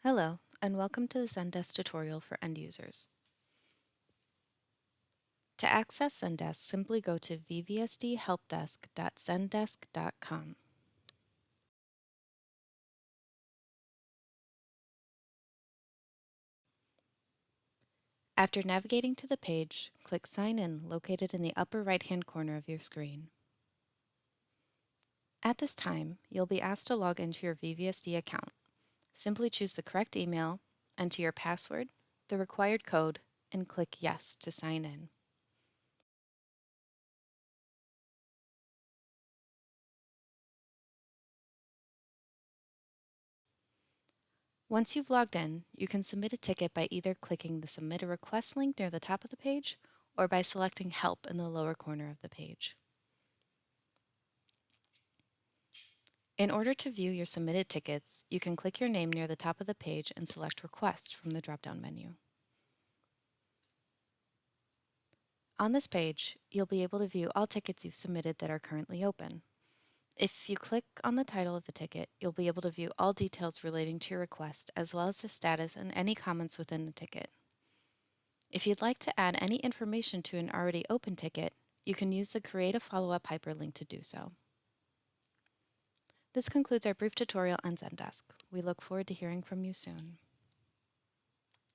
Hello, and welcome to the Zendesk tutorial for end users. To access Zendesk, simply go to vvsdhelpdesk.zendesk.com. After navigating to the page, click Sign In located in the upper right-hand corner of your screen. At this time, you'll be asked to log into your VVSD account. Simply choose the correct email, enter your password, the required code, and click Yes to sign in. Once you've logged in, you can submit a ticket by either clicking the Submit a Request link near the top of the page or by selecting Help in the lower corner of the page. In order to view your submitted tickets, you can click your name near the top of the page and select Request from the drop-down menu. On this page, you'll be able to view all tickets you've submitted that are currently open. If you click on the title of a ticket, you'll be able to view all details relating to your request as well as the status and any comments within the ticket. If you'd like to add any information to an already open ticket, you can use the Create a Follow-up hyperlink to do so. This concludes our brief tutorial on Zendesk. We look forward to hearing from you soon.